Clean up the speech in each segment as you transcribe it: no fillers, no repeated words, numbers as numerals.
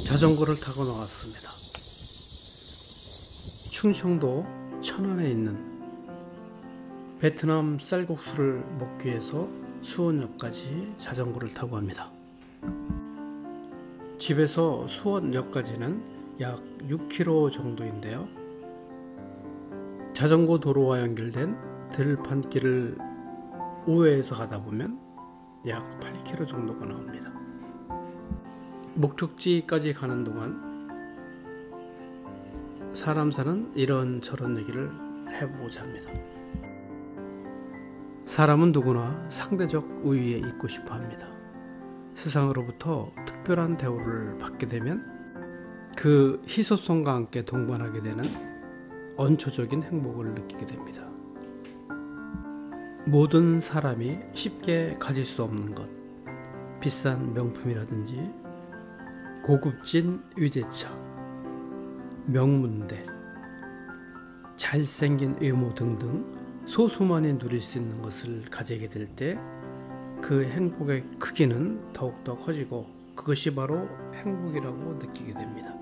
자전거를 타고 나왔습니다. 충청도 천안에 있는 베트남 쌀국수를 먹기 위해서 수원역까지 자전거를 타고 갑니다. 집에서 수원역까지는 약 6km 정도인데요. 자전거 도로와 연결된 들판길을 우회해서 가다 보면 약 8km 정도가 나옵니다. 목적지까지 가는 동안 사람 사는 이런저런 얘기를 해보고자 합니다. 사람은 누구나 상대적 우위에 있고 싶어 합니다. 세상으로부터 특별한 대우를 받게 되면 그 희소성과 함께 동반하게 되는 언초적인 행복을 느끼게 됩니다. 모든 사람이 쉽게 가질 수 없는 것, 비싼 명품이라든지 고급진 유대차, 명문대, 잘생긴 외모 등등 소수만이 누릴 수 있는 것을 가지게 될 때 그 행복의 크기는 더욱더 커지고 그것이 바로 행복이라고 느끼게 됩니다.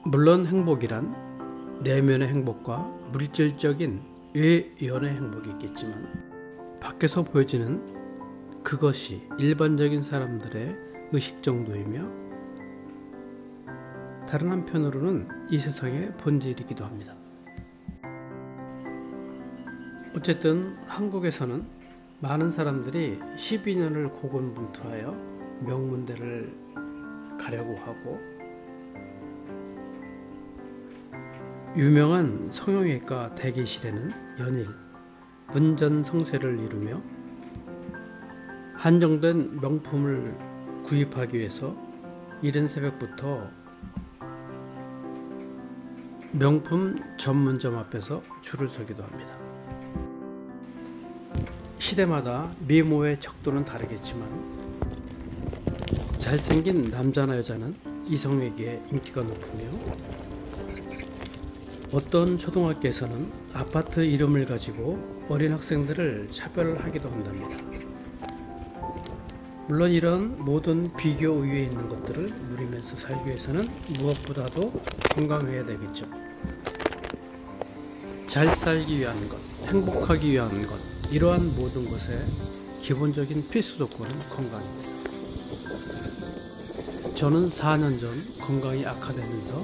물론 행복이란 내면의 행복과 물질적인 외연의 행복이 있겠지만 밖에서 보여지는 그것이 일반적인 사람들의 의식 정도이며 다른 한편으로는 이 세상의 본질이기도 합니다. 어쨌든 한국에서는 많은 사람들이 12년을 고군분투하여 명문대를 가려고 하고 유명한 성형외과 대기실에는 연일 문전성쇠를 이루며 한정된 명품을 구입하기 위해서 이른 새벽부터 명품 전문점 앞에서 줄을 서기도 합니다. 시대마다 미모의 척도는 다르겠지만 잘생긴 남자나 여자는 이성에게 인기가 높으며 어떤 초등학교에서는 아파트 이름을 가지고 어린 학생들을 차별하기도 한답니다. 물론 이런 모든 비교 우위에 있는 것들을 누리면서 살기 위해서는 무엇보다도 건강해야 되겠죠. 잘 살기 위한 것, 행복하기 위한 것, 이러한 모든 것의 기본적인 필수 조건은 건강입니다. 저는 4년 전 건강이 악화되면서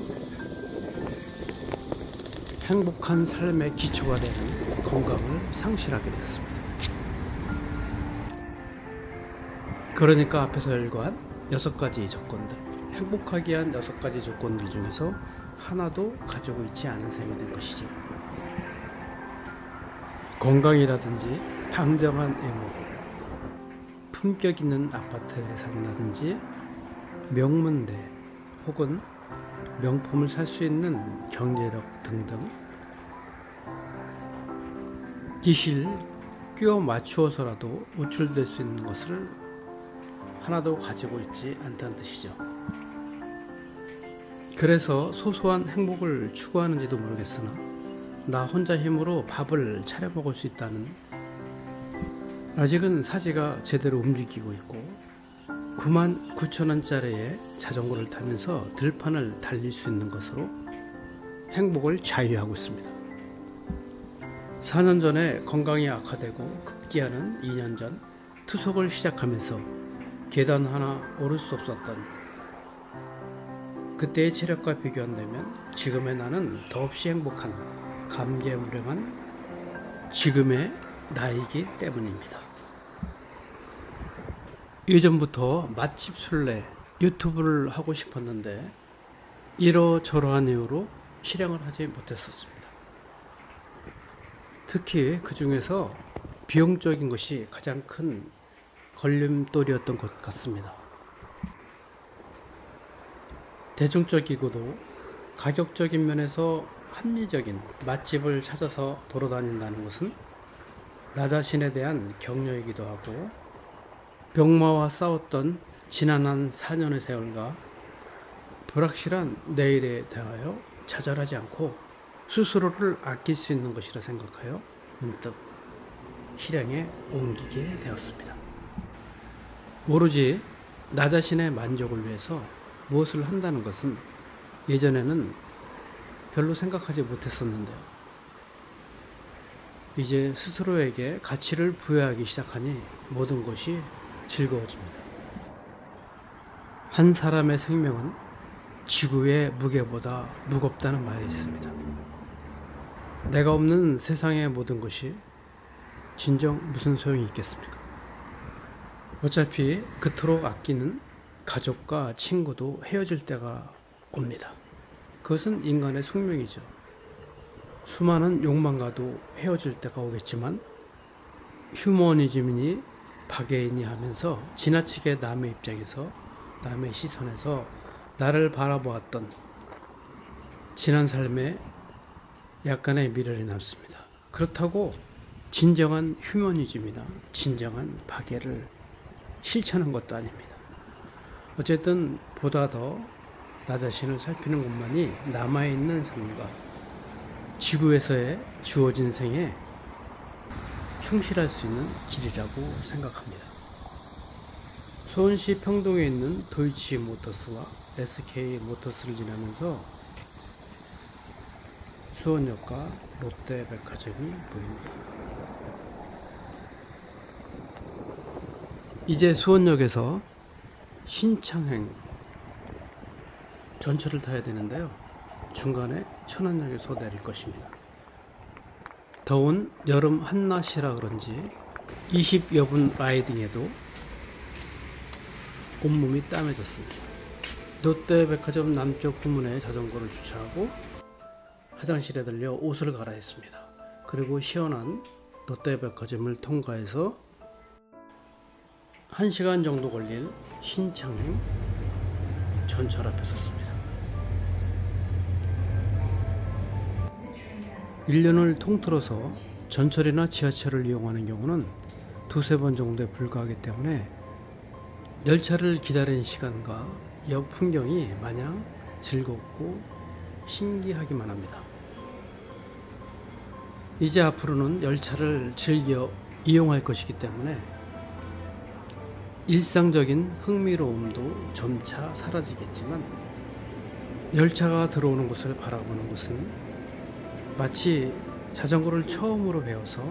행복한 삶의 기초가 되는 건강을 상실하게 됐습니다. 그러니까 앞에서 열거한 6가지 조건들, 행복하기 위한 6가지 조건들 중에서 하나도 가지고 있지 않은 셈이 된 것이죠. 건강이라든지 당정한 외모, 품격 있는 아파트에 산다든지 명문대 혹은 명품을 살 수 있는 경제력 등등 기실 끼워 맞추어서라도 우출될 수 있는 것을 하나도 가지고 있지 않다는 뜻이죠. 그래서 소소한 행복을 추구하는지도 모르겠으나 나 혼자 힘으로 밥을 차려 먹을 수 있다는 아직은 사지가 제대로 움직이고 있고 99,000원짜리의 자전거를 타면서 들판을 달릴 수 있는 것으로 행복을 자유하고 있습니다. 4년 전에 건강이 악화되고 급기야는 2년 전 투석을 시작하면서 계단 하나 오를 수 없었던 그때의 체력과 비교한다면 지금의 나는 더없이 행복한 감개무량한 지금의 나이기 때문입니다. 예전부터 맛집 순례 유튜브를 하고 싶었는데 이러저러한 이유로 실행을 하지 못했었습니다. 특히 그 중에서 비용적인 것이 가장 큰 걸림돌이었던 것 같습니다. 대중적이고도 가격적인 면에서 합리적인 맛집을 찾아서 돌아다닌다는 것은 나 자신에 대한 격려이기도 하고 병마와 싸웠던 지난한 4년의 세월과 불확실한 내일에 대하여 좌절하지 않고 스스로를 아낄 수 있는 것이라 생각하여 문득 실행에 옮기게 되었습니다. 오로지 나 자신의 만족을 위해서 무엇을 한다는 것은 예전에는 별로 생각하지 못했었는데요. 이제 스스로에게 가치를 부여하기 시작하니 모든 것이 즐거워집니다. 한 사람의 생명은 지구의 무게보다 무겁다는 말이 있습니다. 내가 없는 세상의 모든 것이 진정 무슨 소용이 있겠습니까? 어차피 그토록 아끼는 가족과 친구도 헤어질 때가 옵니다. 그것은 인간의 숙명이죠. 수많은 욕망과도 헤어질 때가 오겠지만 휴머니즘이니 박애인이 하면서 지나치게 남의 입장에서 남의 시선에서 나를 바라보았던 지난 삶에 약간의 미련이 남습니다. 그렇다고 진정한 휴머니즘이나 진정한 박애를 실천한 것도 아닙니다. 어쨌든 보다 더 나 자신을 살피는 것만이 남아있는 삶과 지구에서의 주어진 생에 충실할 수 있는 길이라고 생각합니다. 수원시 평동에 있는 도이치 모터스와 SK 모터스를 지나면서 수원역과 롯데백화점이 보입니다. 이제 수원역에서 신창행 전철을 타야 되는데요. 중간에 천안역에서 내릴 것입니다. 더운 여름 한낮이라 그런지 20여 분 라이딩에도 온몸이 땀해졌습니다. 롯데백화점 남쪽 후문에 자전거를 주차하고 화장실에 들려 옷을 갈아입습니다. 그리고 시원한 롯데백화점을 통과해서 1시간 정도 걸릴 신창행 전철 앞에 섰습니다. 1년을 통틀어서 전철이나 지하철을 이용하는 경우는 두세 번 정도에 불과하기 때문에 열차를 기다리는 시간과 역 풍경이 마냥 즐겁고 신기하기만 합니다. 이제 앞으로는 열차를 즐겨 이용할 것이기 때문에 일상적인 흥미로움도 점차 사라지겠지만 열차가 들어오는 곳을 바라보는 것은 마치 자전거를 처음으로 배워서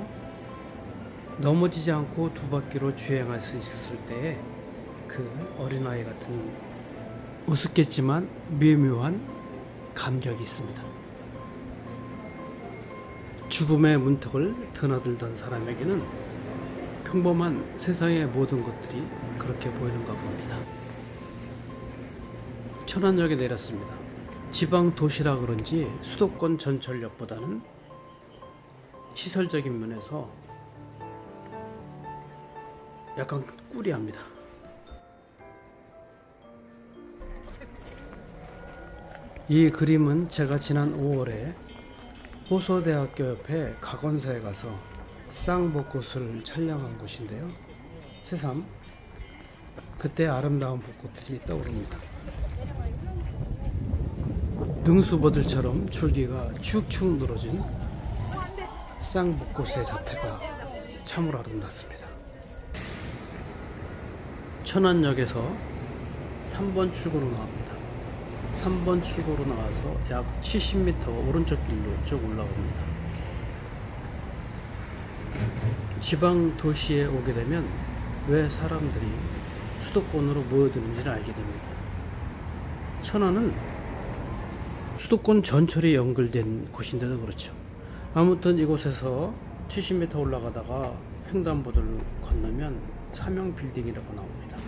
넘어지지 않고 두 바퀴로 주행할 수 있었을 때의 그 어린아이 같은 우습겠지만 미묘한 감격이 있습니다. 죽음의 문턱을 드나들던 사람에게는 평범한 세상의 모든 것들이 그렇게 보이는가 봅니다. 천안역에 내렸습니다. 지방 도시라 그런지 수도권 전철역보다는 시설적인 면에서 약간 꾸리합니다. 이 그림은 제가 지난 5월에 호서대학교 옆에 각원사에 가서 쌍벚꽃을 촬영한 곳인데요. 새삼 그때 아름다운 벚꽃들이 떠오릅니다. 능수버들처럼 줄기가 축축 늘어진 쌍벚꽃의 자태가 참으로 아름답습니다. 천안역에서 3번 출구로 나옵니다. 3번 출구로 나와서 약 70m 오른쪽 길로 쭉 올라옵니다. 지방 도시에 오게 되면 왜 사람들이 수도권으로 모여드는지를 알게 됩니다. 천안은 수도권 전철이 연결된 곳인데도 그렇죠. 아무튼 이곳에서 70m 올라가다가 횡단보도를 건너면 삼형빌딩이라고 나옵니다.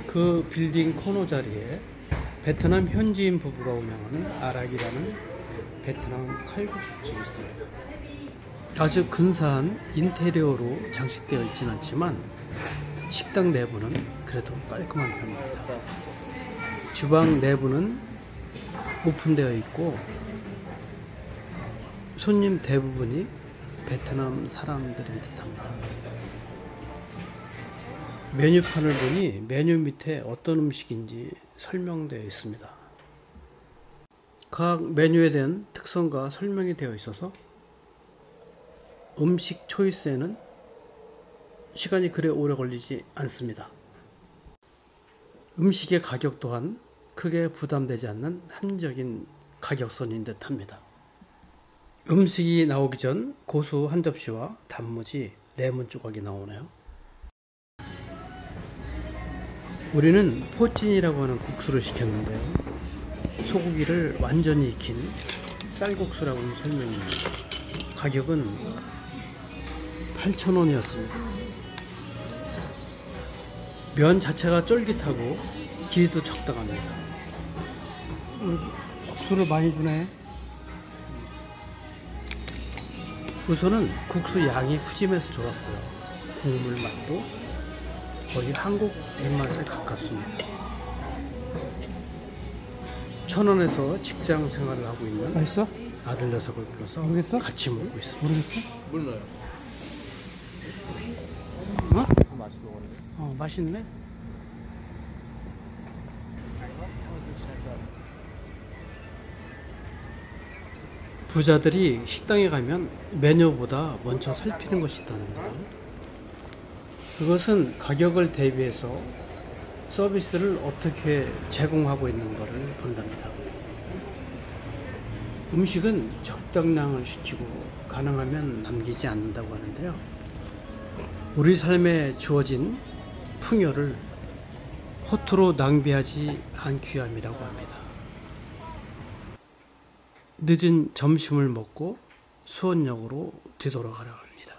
그 빌딩 코너 자리에 베트남 현지인 부부가 운영하는 아락이라는 베트남 칼국수집이 있어요. 아주 근사한 인테리어로 장식되어 있진 않지만 식당 내부는 그래도 깔끔한 편입니다. 주방 내부는 오픈되어 있고 손님 대부분이 베트남 사람들인 듯합니다. 메뉴판을 보니 메뉴 밑에 어떤 음식인지 설명되어 있습니다. 각 메뉴에 대한 특성과 설명이 되어 있어서 음식 초이스에는 시간이 그리 오래 걸리지 않습니다. 음식의 가격 또한 크게 부담되지 않는 합리적인 가격선인 듯합니다. 음식이 나오기 전 고수 한 접시와 단무지, 레몬 조각이 나오네요. 우리는 포진이라고 하는 국수를 시켰는데요. 소고기를 완전히 익힌 쌀국수라고는 설명입니다. 가격은 8,000원이었습니다. 면 자체가 쫄깃하고 길이도 적당합니다. 국수를 많이 주네. 우선은 국수 양이 푸짐해서 좋았고요. 국물 맛도 거의 한국 입맛에 가깝습니다. 천안에서 직장 생활을 하고 있는 맛있어? 아들 녀석을 불러서 모르겠어? 같이 먹고 있습니다. 모르겠어? 몰라요. 어? 맛있게 먹었는데. 맛있네. 부자들이 식당에 가면 메뉴보다 먼저 살피는 것이 있다는데요. 그것은 가격을 대비해서 서비스를 어떻게 제공하고 있는가를 본답니다. 음식은 적당량을 시키고 가능하면 남기지 않는다고 하는데요. 우리 삶에 주어진 풍요를 허투루 낭비하지 않기 위함이라고 합니다. 늦은 점심을 먹고 수원역으로 뒤돌아가려고 합니다.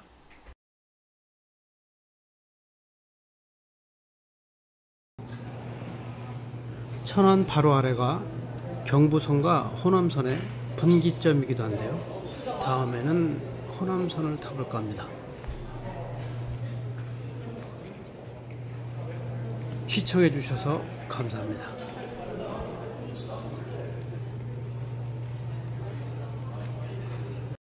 천안 바로 아래가 경부선과 호남선의 분기점이기도 한데요. 다음에는 호남선을 타볼까 합니다. 시청해 주셔서 감사합니다.